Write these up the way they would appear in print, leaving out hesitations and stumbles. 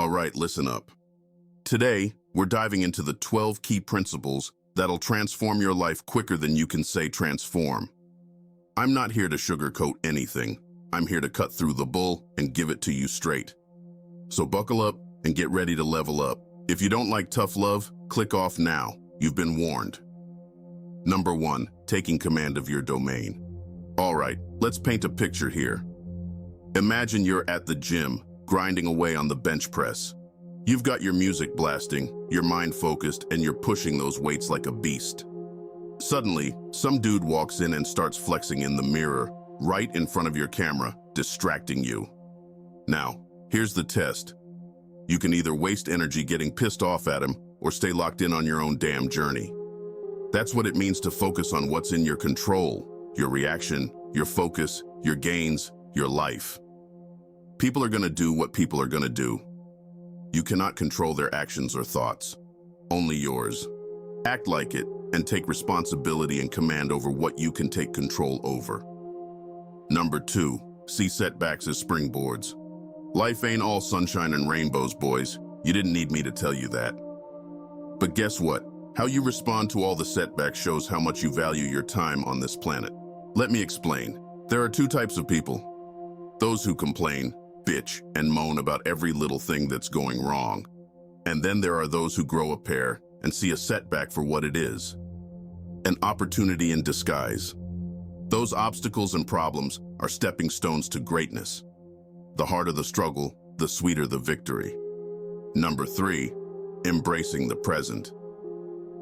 All right, listen up. Today, we're diving into the 12 key principles that'll transform your life quicker than you can say transform. I'm not here to sugarcoat anything. I'm here to cut through the bull and give it to you straight. So buckle up and get ready to level up. If you don't like tough love, click off now. You've been warned. Number 1, taking command of your domain. All right, let's paint a picture here. Imagine you're at the gym, grinding away on the bench press. You've got your music blasting, your mind focused, and you're pushing those weights like a beast. Suddenly, some dude walks in and starts flexing in the mirror, right in front of your camera, distracting you. Now, here's the test. You can either waste energy getting pissed off at him or stay locked in on your own damn journey. That's what it means to focus on what's in your control, your reaction, your focus, your gains, your life. People are going to do what people are going to do. You cannot control their actions or thoughts, only yours. Act like it and take responsibility and command over what you can take control over. Number 2, see setbacks as springboards. Life ain't all sunshine and rainbows, boys. You didn't need me to tell you that. But guess what? How you respond to all the setbacks shows how much you value your time on this planet. Let me explain. There are 2 types of people. Those who complain, bitch, and moan about every little thing that's going wrong. And then there are those who grow a pair and see a setback for what it is. An opportunity in disguise. Those obstacles and problems are stepping stones to greatness. The harder the struggle, the sweeter the victory. Number 3, embracing the present.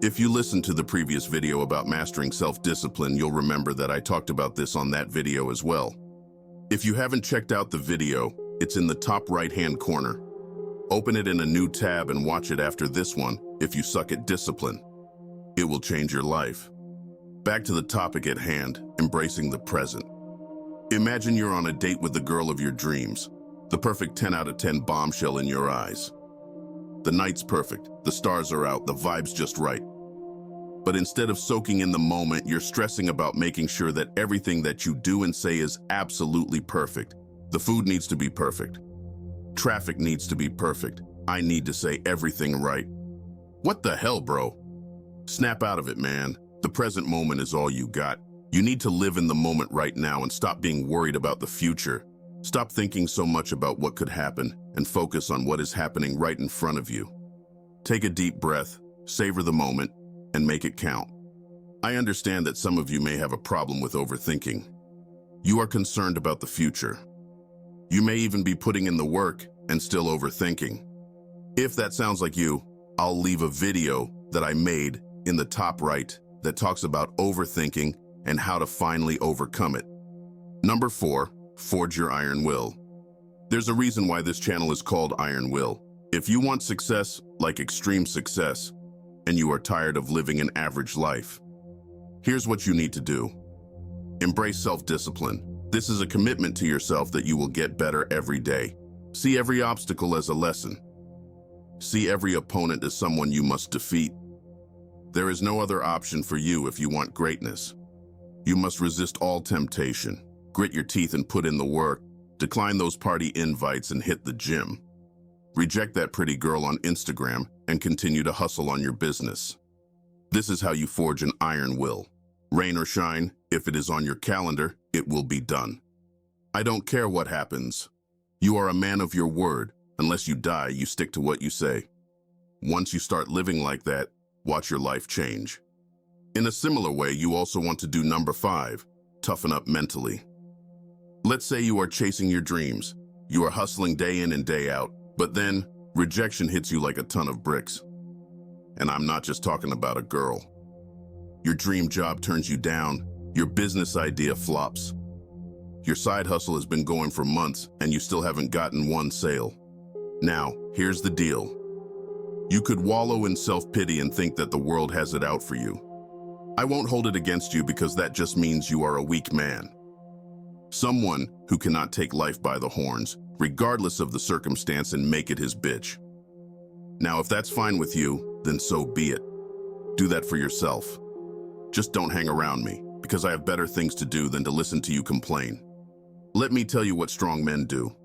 If you listened to the previous video about mastering self-discipline, you'll remember that I talked about this on that video as well. If you haven't checked out the video, it's in the top right-hand corner. Open it in a new tab and watch it after this one if you suck at discipline. It will change your life. Back to the topic at hand, embracing the present. Imagine you're on a date with the girl of your dreams, the perfect 10 out of 10 bombshell in your eyes. The night's perfect, the stars are out, the vibe's just right. But instead of soaking in the moment, you're stressing about making sure that everything that you do and say is absolutely perfect. The food needs to be perfect. Traffic needs to be perfect. I need to say everything right. What the hell, bro? Snap out of it, man. The present moment is all you got. You need to live in the moment right now and stop being worried about the future. Stop thinking so much about what could happen and focus on what is happening right in front of you. Take a deep breath, savor the moment, and make it count. I understand that some of you may have a problem with overthinking. You are concerned about the future. You may even be putting in the work and still overthinking. If that sounds like you, I'll leave a video that I made in the top right that talks about overthinking and how to finally overcome it. Number 4, forge your iron will. There's a reason why this channel is called Iron Will. If you want success, like extreme success, and you are tired of living an average life, here's what you need to do. Embrace self-discipline. This is a commitment to yourself that you will get better every day. See every obstacle as a lesson. See every opponent as someone you must defeat. There is no other option for you if you want greatness. You must resist all temptation, grit your teeth and put in the work, decline those party invites and hit the gym. Reject that pretty girl on Instagram and continue to hustle on your business. This is how you forge an iron will. Rain or shine, if it is on your calendar, it will be done. I don't care what happens. You are a man of your word. Unless you die, you stick to what you say. Once you start living like that, watch your life change. In a similar way, you also want to do number 5, toughen up mentally. Let's say you are chasing your dreams. You are hustling day in and day out, but then rejection hits you like a ton of bricks. And I'm not just talking about a girl. Your dream job turns you down, your business idea flops. Your side hustle has been going for months and you still haven't gotten one sale. Now, here's the deal. You could wallow in self-pity and think that the world has it out for you. I won't hold it against you because that just means you are a weak man. Someone who cannot take life by the horns, regardless of the circumstance, and make it his bitch. Now, if that's fine with you, then so be it. Do that for yourself. Just don't hang around me, because I have better things to do than to listen to you complain. Let me tell you what strong men do.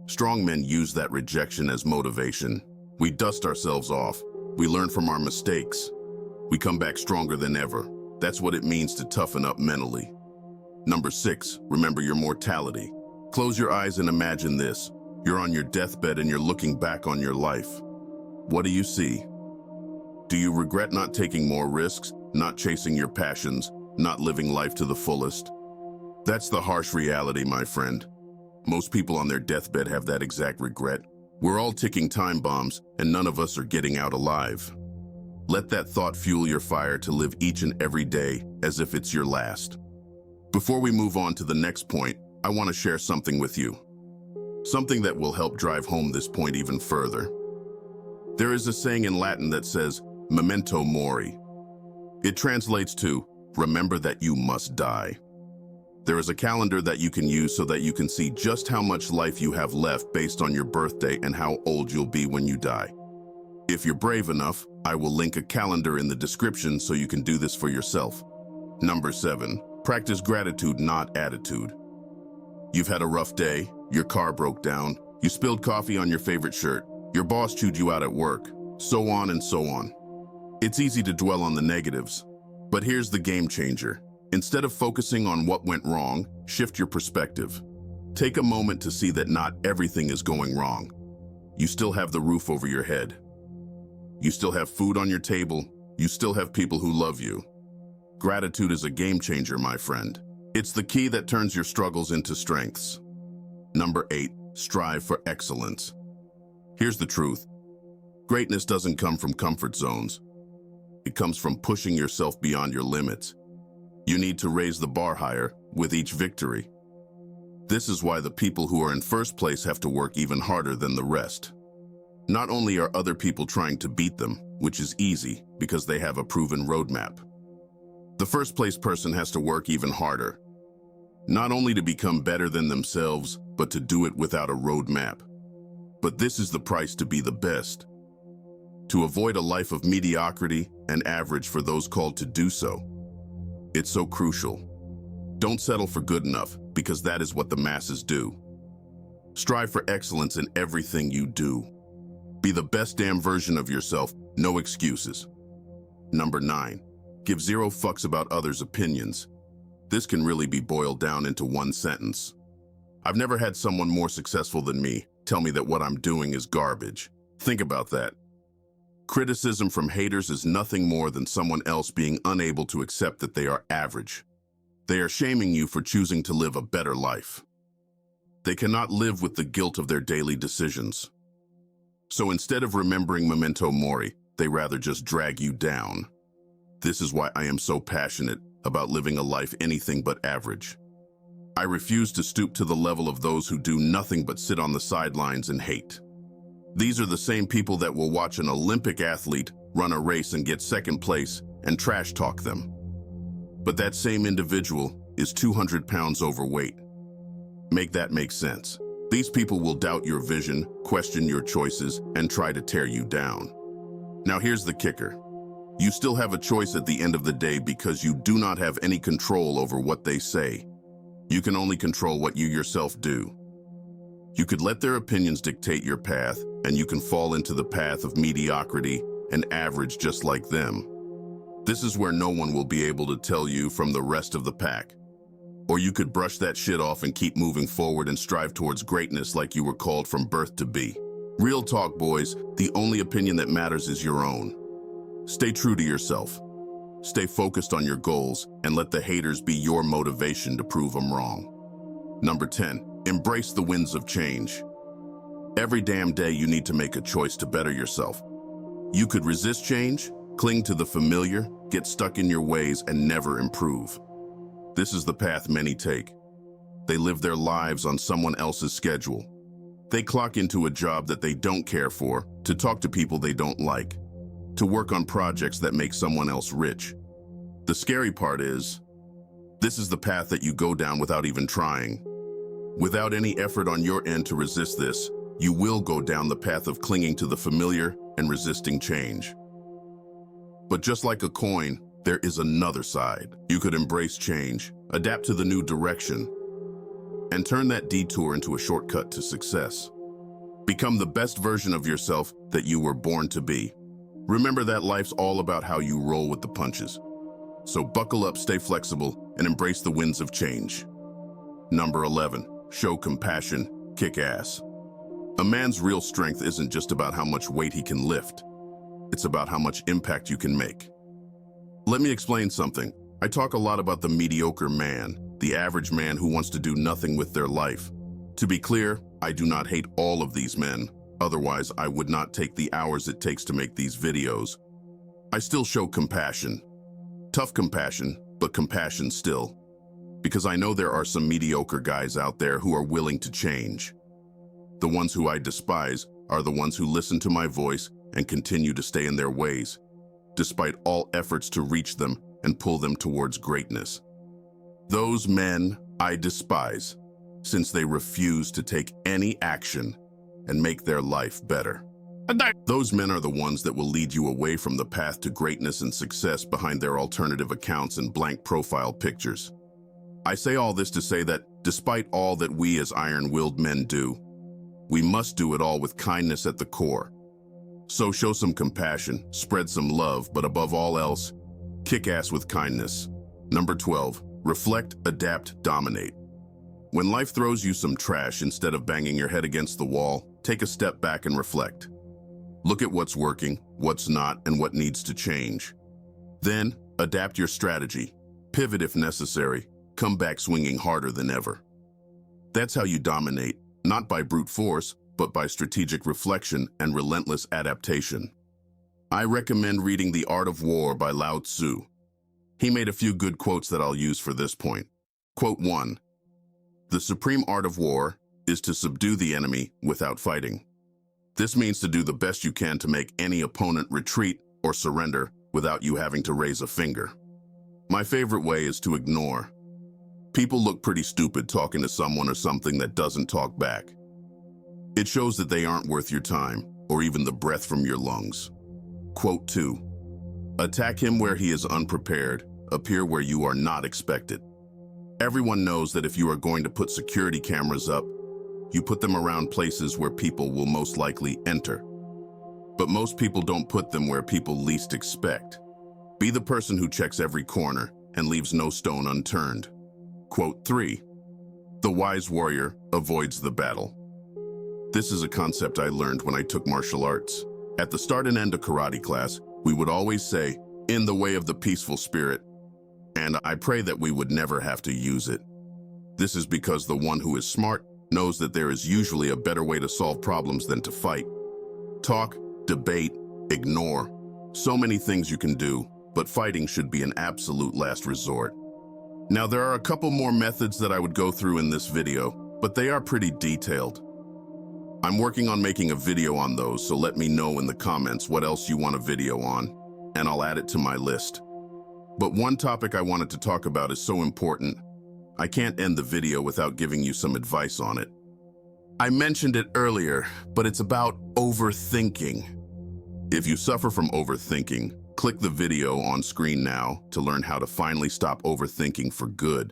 Strong men use that rejection as motivation. We dust ourselves off. We learn from our mistakes. We come back stronger than ever. That's what it means to toughen up mentally. Number 6, remember your mortality. Close your eyes and imagine this. You're on your deathbed and you're looking back on your life. What do you see? Do you regret not taking more risks, not chasing your passions, not living life to the fullest? That's the harsh reality, my friend. Most people on their deathbed have that exact regret. We're all ticking time bombs, and none of us are getting out alive. Let that thought fuel your fire to live each and every day as if it's your last. Before we move on to the next point, I want to share something with you. Something that will help drive home this point even further. There is a saying in Latin that says, memento mori. It translates to, remember that you must die. There is a calendar that you can use so that you can see just how much life you have left based on your birthday and how old you'll be when you die. If you're brave enough, I will link a calendar in the description so you can do this for yourself. Number 7, practice gratitude, not attitude. You've had a rough day, your car broke down, you spilled coffee on your favorite shirt, your boss chewed you out at work, so on and so on. It's easy to dwell on the negatives, but here's the game changer. Instead of focusing on what went wrong, shift your perspective. Take a moment to see that not everything is going wrong. You still have the roof over your head. You still have food on your table. You still have people who love you. Gratitude is a game changer, my friend. It's the key that turns your struggles into strengths. Number 8, strive for excellence. Here's the truth. Greatness doesn't come from comfort zones. It comes from pushing yourself beyond your limits. You need to raise the bar higher with each victory. This is why the people who are in first place have to work even harder than the rest. Not only are other people trying to beat them, which is easy because they have a proven roadmap. The first place person has to work even harder. Not only to become better than themselves, but to do it without a roadmap. But this is the price to be the best. To avoid a life of mediocrity and average for those called to do so. It's so crucial. Don't settle for good enough, because that is what the masses do. Strive for excellence in everything you do. Be the best damn version of yourself, no excuses. Number 9, give 0 fucks about others' opinions. This can really be boiled down into one sentence. I've never had someone more successful than me tell me that what I'm doing is garbage. Think about that. Criticism from haters is nothing more than someone else being unable to accept that they are average. They are shaming you for choosing to live a better life. They cannot live with the guilt of their daily decisions. So instead of remembering memento mori, they rather just drag you down. This is why I am so passionate about living a life anything but average. I refuse to stoop to the level of those who do nothing but sit on the sidelines and hate. These are the same people that will watch an Olympic athlete run a race and get second place and trash talk them. But that same individual is 200 pounds overweight. Make that make sense. These people will doubt your vision, question your choices, and try to tear you down. Now here's the kicker. You still have a choice at the end of the day because you do not have any control over what they say. You can only control what you yourself do. You could let their opinions dictate your path, and you can fall into the path of mediocrity and average just like them. This is where no one will be able to tell you from the rest of the pack. Or you could brush that shit off and keep moving forward and strive towards greatness like you were called from birth to be. Real talk, boys, the only opinion that matters is your own. Stay true to yourself. Stay focused on your goals and let the haters be your motivation to prove them wrong. Number 10, embrace the winds of change. Every damn day you need to make a choice to better yourself. You could resist change, cling to the familiar, get stuck in your ways, and never improve. This is the path many take. They live their lives on someone else's schedule. They clock into a job that they don't care for, to talk to people they don't like, to work on projects that make someone else rich. The scary part is, this is the path that you go down without even trying. Without any effort on your end to resist this, you will go down the path of clinging to the familiar and resisting change. But just like a coin, there is another side. You could embrace change, adapt to the new direction, and turn that detour into a shortcut to success. Become the best version of yourself that you were born to be. Remember that life's all about how you roll with the punches. So buckle up, stay flexible, and embrace the winds of change. Number 11, show compassion, kick ass. A man's real strength isn't just about how much weight he can lift. It's about how much impact you can make. Let me explain something. I talk a lot about the mediocre man, the average man who wants to do nothing with their life. To be clear, I do not hate all of these men. Otherwise, I would not take the hours it takes to make these videos. I still show compassion. Tough compassion, but compassion still. Because I know there are some mediocre guys out there who are willing to change. The ones who I despise are the ones who listen to my voice and continue to stay in their ways, despite all efforts to reach them and pull them towards greatness. Those men I despise, since they refuse to take any action and make their life better. Those men are the ones that will lead you away from the path to greatness and success behind their alternative accounts and blank profile pictures. I say all this to say that, despite all that we as iron-willed men do, we must do it all with kindness at the core. So show some compassion, spread some love, but above all else, kick ass with kindness. Number 12, reflect, adapt, dominate. When life throws you some trash, instead of banging your head against the wall, take a step back and reflect. Look at what's working, what's not, and what needs to change. Then, adapt your strategy. Pivot if necessary. Come back swinging harder than ever. That's how you dominate, not by brute force, but by strategic reflection and relentless adaptation. I recommend reading The Art of War by Lao Tzu. He made a few good quotes that I'll use for this point. Quote 1. The supreme art of war is to subdue the enemy without fighting. This means to do the best you can to make any opponent retreat or surrender without you having to raise a finger. My favorite way is to ignore. People look pretty stupid talking to someone or something that doesn't talk back. It shows that they aren't worth your time or even the breath from your lungs. Quote 2. Attack him where he is unprepared, appear where you are not expected. Everyone knows that if you are going to put security cameras up, you put them around places where people will most likely enter. But most people don't put them where people least expect. Be the person who checks every corner and leaves no stone unturned. Quote 3. The wise warrior avoids the battle. This is a concept I learned when I took martial arts. At the start and end of karate class, we would always say, "In the way of the peaceful spirit," and I pray that we would never have to use it. This is because the one who is smart knows that there is usually a better way to solve problems than to fight. Talk, debate, ignore. So many things you can do, but fighting should be an absolute last resort. Now, there are a couple more methods that I would go through in this video, but they are pretty detailed. I'm working on making a video on those, so let me know in the comments what else you want a video on, and I'll add it to my list. But one topic I wanted to talk about is so important, I can't end the video without giving you some advice on it. I mentioned it earlier, but it's about overthinking. If you suffer from overthinking, click the video on screen now to learn how to finally stop overthinking for good.